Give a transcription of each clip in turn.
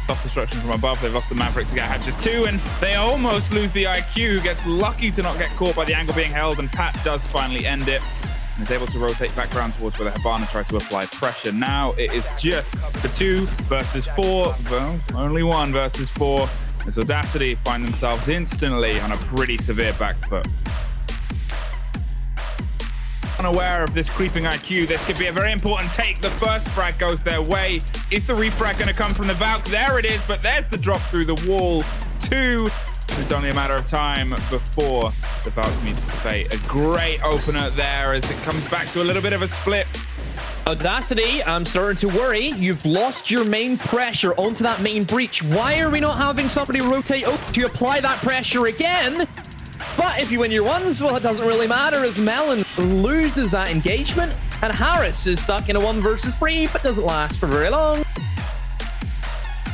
self-destruction from above. They've lost the Maverick to get hatches too, and they almost lose the IQ, who gets lucky to not get caught by the angle being held, and Pat does finally end it and is able to rotate back around towards where the Hibana tried to apply pressure. Now it is just the 2 versus 4. Well, only 1 versus 4. As Audacity find themselves instantly on a pretty severe back foot. Unaware of this creeping IQ, this could be a very important take. The first frag goes their way. Is the refrag going to come from the Valk? There it is, but there's the drop through the wall. 2. It's only a matter of time before the Valk meets fate. A great opener there as it comes back to a little bit of a split. Audacity, I'm starting to worry. You've lost your main pressure onto that main breach. Why are we not having somebody rotate over to apply that pressure again? But if you win your ones, well, it doesn't really matter as Melon loses that engagement and Harris is stuck in a 1 versus 3, but doesn't last for very long.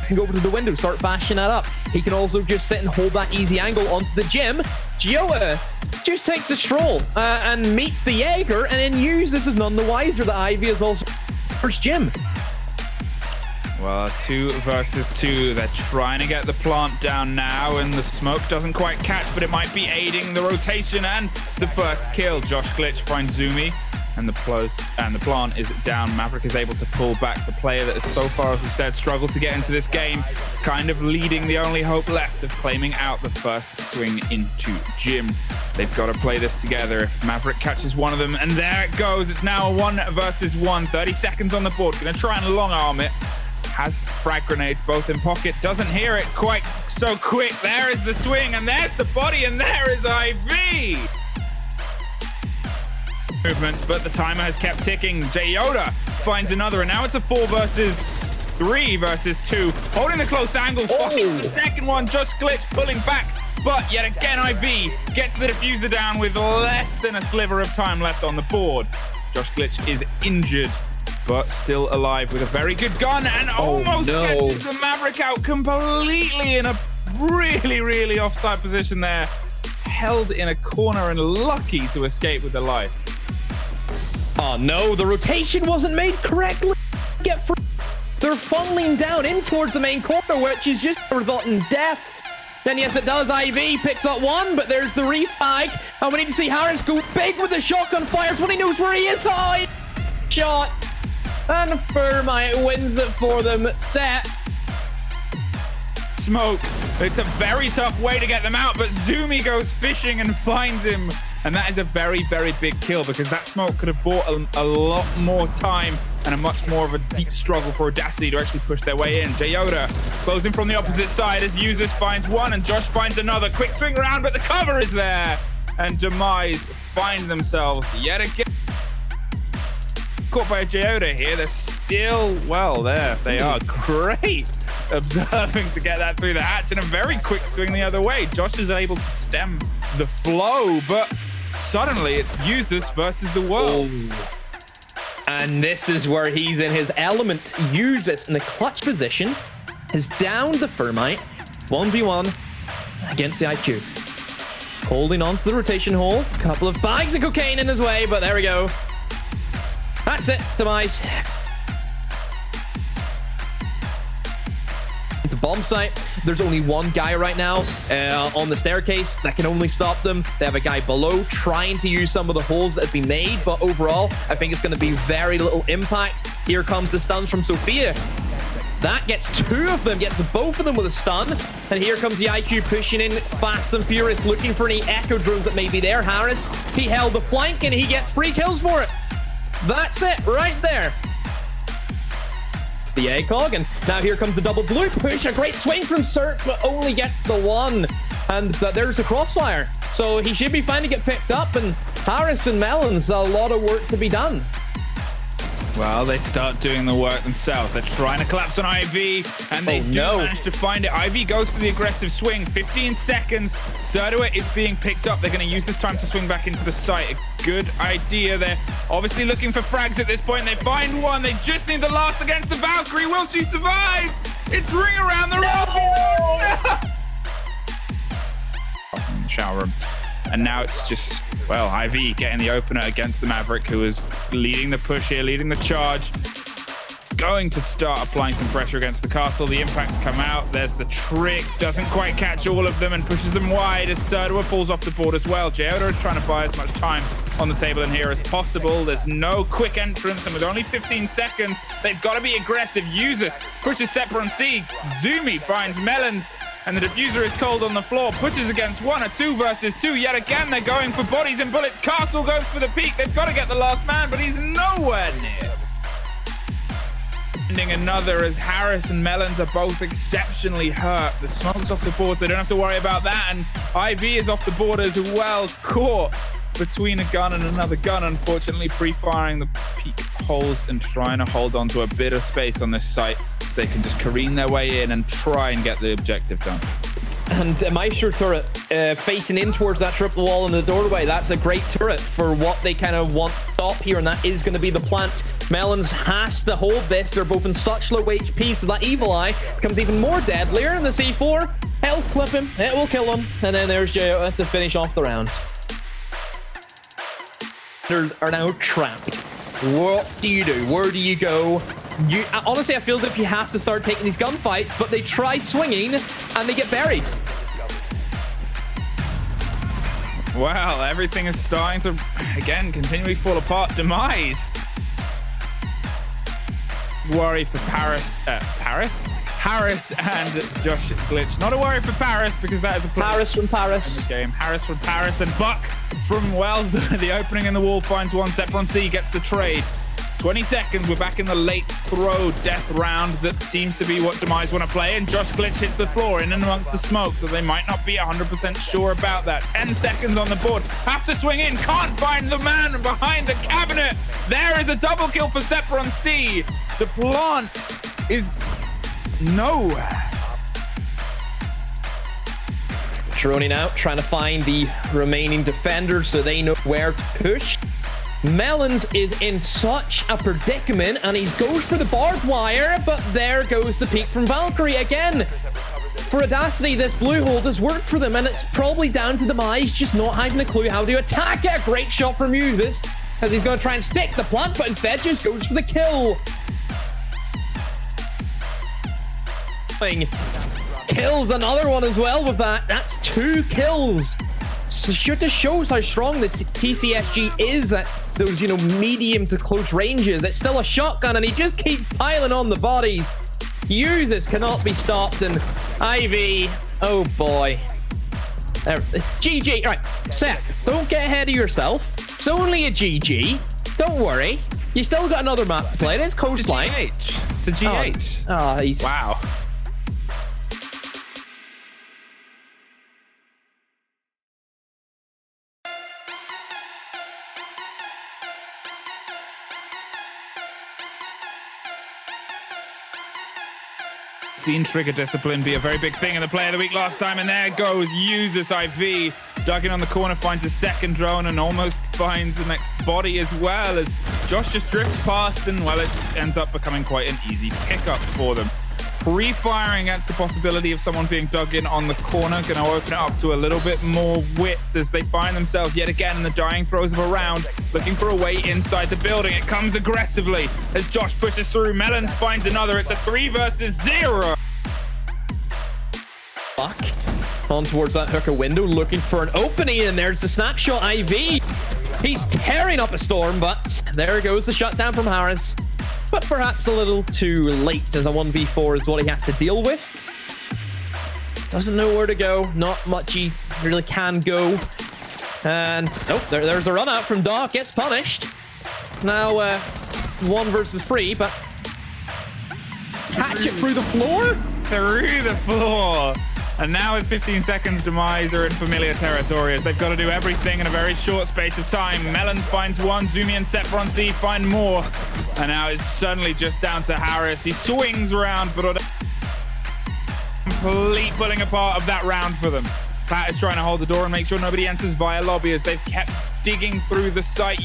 Can go over to the window, start bashing that up. He can also just sit and hold that easy angle onto the gym. Giota just takes a stroll and meets the Jaeger and then uses as none the wiser that Ivy is also first gym. Well, 2 versus 2. They're trying to get the plant down now, and the smoke doesn't quite catch, but it might be aiding the rotation and the first kill. Josh Glitch finds Zumi, and the plant is down. Maverick is able to pull back. The player that has so far, as we said, struggled to get into this game is kind of leading the only hope left of claiming out the first swing into Jim. They've got to play this together. If Maverick catches one of them, and there it goes. It's now a 1 versus 1. 30 seconds on the board. Going to try and long arm it. Has frag grenades both in pocket. Doesn't hear it quite so quick. There is the swing, and there's the body, and there is IV. Movements, but the timer has kept ticking. Giota finds another, and now it's a 4 versus 3 versus 2. Holding the close angle, fucking the second one. Josh Glitch pulling back, but yet again IV gets the diffuser down with less than a sliver of time left on the board. Josh Glitch is injured, but still alive with a very good gun, and almost gets the Maverick out completely in a really offside position there. Held in a corner and lucky to escape with a life. Oh no, the rotation wasn't made correctly. Get free. They're funneling down in towards the main corner, which is just a result in death. Then yes, it does. IV picks up 1, but there's the refag. And we need to see Harris go big with the shotgun fires when he knows where he is. Oh, shot. And Thermite wins it for them. Set. Smoke. It's a very tough way to get them out, but Zumi goes fishing and finds him. And that is a very big kill, because that smoke could have bought a lot more time and a much more of a deep struggle for Audacity to actually push their way in. Giota closing from the opposite side as Users finds 1 and Josh finds another. Quick swing around, but the cover is there. And Demise find themselves yet again caught by Giota here. They're still, well, there they are. Great observing to get that through the hatch, and a very quick swing the other way. Josh is able to stem the flow, but suddenly it's Users versus the world. And this is where he's in his element. Users in the clutch position has downed the Thermite 1v1 against the IQ. Holding on to the rotation hole. A couple of bags of cocaine in his way, but there we go. That's it, Demise. The bomb site, there's only 1 guy right now on the staircase that can only stop them. They have a guy below trying to use some of the holes that have been made, but overall, I think it's going to be very little impact. Here comes the stuns from Sophia. That gets 2 of them, gets both of them with a stun. And here comes the IQ pushing in fast and furious, looking for any echo drones that may be there. Harris, he held the flank and he gets 3 kills for it. That's it, right there. The ACOG, and now here comes the double blue push. A great swing from Cert, but only gets the 1. And there's the crossfire. So he should be fine to get picked up, and Harris and Melon's a lot of work to be done. Well, they start doing the work themselves. They're trying to collapse on IV, and they manage to find it. IV goes for the aggressive swing. 15 seconds. Cerduit is being picked up. They're going to use this time to swing back into the site. A good idea. They're obviously looking for frags at this point. They find 1. They just need the last against the Valkyrie. Will she survive? It's ring around the room. In the shower room. And now it's just, well, IV getting the opener against the Maverick, who is leading the push here, leading the charge. going to start applying some pressure against the castle. The impacts come out. There's the trick. Doesn't quite catch all of them and pushes them wide as Serdua falls off the board as well. Geoda is trying to buy as much time on the table in here as possible. There's no quick entrance, and with only 15 seconds, they've got to be aggressive. Users pushes Seppra on C. Zumi finds Melons, and the diffuser is cold on the floor. Pushes against one, a 2 versus 2. Yet again, they're going for bodies and bullets. Castle goes for the peak. They've got to get the last man, but he's nowhere near. Another as Harris and Melons are both exceptionally hurt. The smoke's off the board, so they don't have to worry about that. And IV is off the board as well, caught between a gun and another gun, unfortunately pre-firing the peak holes and trying to hold on to a bit of space on this site so they can just careen their way in and try and get the objective done. And Maestro turret facing in towards that triple wall in the doorway. That's a great turret for what they kind of want to stop here, and that is going to be the plant. Melons has to hold this. They're both in such low HP, so that Evil Eye becomes even more deadlier. And the C4, health clip him. It will kill him. And then there's Geoda to finish off the round. Are now trapped. What do you do? Where do you go? Honestly, I feel as if you have to start taking these gunfights, but they try swinging and they get buried. Wow, everything is starting to, again, continually fall apart. Demise. Worry for Harris and Josh Glitch. Not a worry for Paris, because that is a play. Paris from Paris. Game. Harris from Paris, and Buck from, well, the opening in the wall finds one. Seppra on C gets the trade. 20 seconds, we're back in the late throw death round. That seems to be what Demise want to play, and Josh Glitch hits the floor in and amongst the smoke, so they might not be 100% sure about that. 10 seconds on the board, have to swing in, can't find the man behind the cabinet. There is a double kill for Seppra on C. The plant is nowhere. Droning out, trying to find the remaining defenders so they know where to push. Melons is in such a predicament, and he goes for the barbed wire, but there goes the peak from Valkyrie again. For Audacity, this blue hole does work for them, and it's probably down to Demise just not having a clue how to attack it. A great shot from Muses, as he's going to try and stick the plant, but instead just goes for the kill. Kills another one as well with that. That's 2 kills. So just shows how strong this TCSG is at those, medium to close ranges. It's still a shotgun, and he just keeps piling on the bodies. Users cannot be stopped, and Ivy, oh boy. GG. All right, Sep, don't get ahead of yourself. It's only a GG. Don't worry. You still got another map to play. It's Coastline. It's a GH. Oh, he's... Wow. Seen trigger discipline be a very big thing in the Player of the Week last time, and there goes Users IV. Dug in on the corner, finds a second drone, and almost finds the next body as well, as Josh just drifts past, and, well, it ends up becoming quite an easy pickup for them. Pre-firing against the possibility of someone being dug in on the corner, going to open it up to a little bit more width as they find themselves yet again in the dying throes of a round, looking for a way inside the building. It comes aggressively as Josh pushes through. Melons finds another. It's a 3 versus 0. Fuck. On towards that hookah window, looking for an opening, and there's the snapshot IV. He's tearing up a storm, but there goes the shutdown from Harris. But perhaps a little too late, as a 1v4 is what he has to deal with. Doesn't know where to go. Not much he really can go. And, oh, there's a run out from Doc. Gets punished. Now, 1 versus 3, but... Catch it through the floor? Through the floor. And now with 15 seconds, Demise are in familiar territory as they've got to do everything in a very short space of time. Melons finds one, Zumi and Seppra on C find more. And now it's suddenly just down to Harris. He swings around, but complete pulling apart of that round for them. Pat is trying to hold the door and make sure nobody enters via lobby as they've kept digging through the site.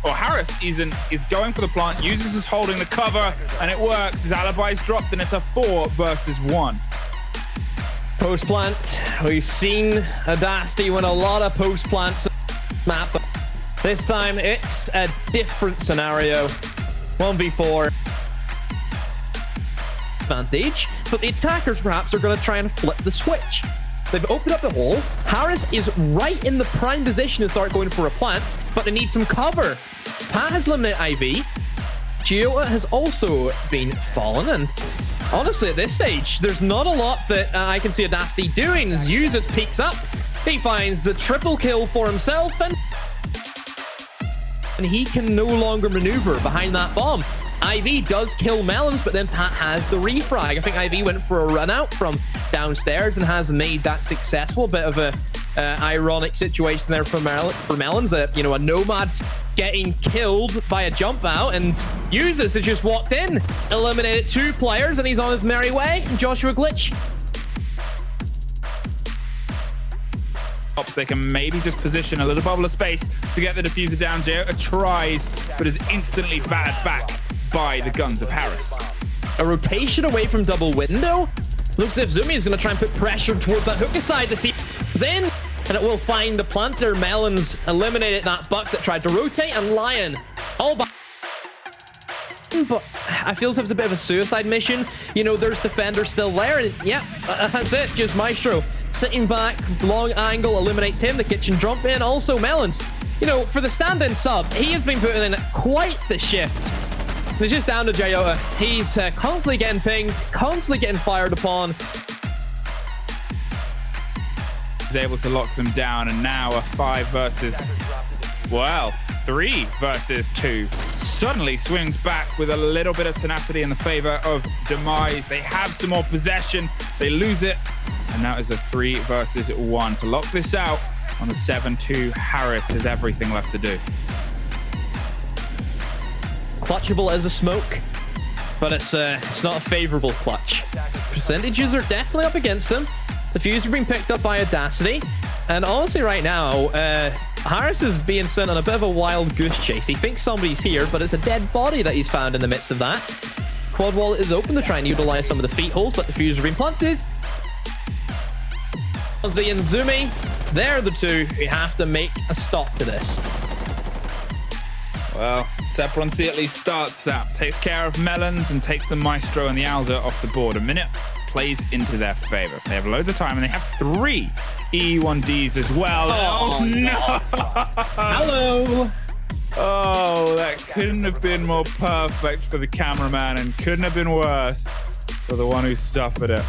Harris is going for the plant. Users is holding the cover, and it works. His alibi is dropped, and it's a 4 versus 1. Post plant. We've seen Audacity win a lot of post plants map. This time it's a different scenario. 1v4. advantage, but the attackers perhaps are going to try and flip the switch. They've opened up the hole. Harris is right in the prime position to start going for a plant, but they need some cover. Pat has eliminated Ivy. Giota has also been fallen, and honestly, at this stage, there's not a lot that I can see Audacity doing. As Users peeks up, he finds the triple kill for himself, and he can no longer maneuver behind that bomb. Ivy does kill Melons, but then Pat has the refrag. I think Ivy went for a run out from downstairs and has made that successful. Bit of a ironic situation there for Melons. You know, a Nomad getting killed by a jump out, and Users has just walked in, eliminated 2 players, and he's on his merry way. Joshua Glitch. They can maybe just position a little bubble of space to get the diffuser down. Giota tries, but is instantly battered back by the guns of Harris. A rotation away from double window. Looks as if Zumi is going to try and put pressure towards that hookah side to see if it in, and it will find the planter. Melons eliminated that buck that tried to rotate, and Lion all by. But I feel as if it's a bit of a suicide mission. You know, there's Defender still there, and yeah, that's it. Just Maestro sitting back, long angle, eliminates him. The kitchen jump in. Also, Melons, you know, for the stand-in sub, he has been putting in quite the shift. It's just down to Giota. He's constantly getting pinged, constantly getting fired upon. He's able to lock them down, and now a 5 versus, well, 3 versus 2. Suddenly swings back with a little bit of tenacity in the favor of Demise. They have some more possession. They lose it, and now is a 3 versus 1. To lock this out on the 7-2, Harris has everything left to do. Clutchable as a smoke, but it's not a favorable clutch. Percentages are definitely up against him. The fuse are being picked up by Audacity, and honestly right now, Harris is being sent on a bit of a wild goose chase. He thinks somebody's here, but it's a dead body that he's found in the midst of that. Quad wall is open to try and utilize some of the feet holes, but the fuse are being planted. Ozzy and Zumi, they're the 2 who have to make a stop to this. Well, Seproncy at least starts that. Takes care of Melons and takes the Maestro and the Alder off the board. A minute plays into their favor. They have loads of time, and they have 3 E1Ds as well. Oh no! Hello! Oh, that couldn't have been more perfect for the cameraman, and couldn't have been worse for the one who suffered it.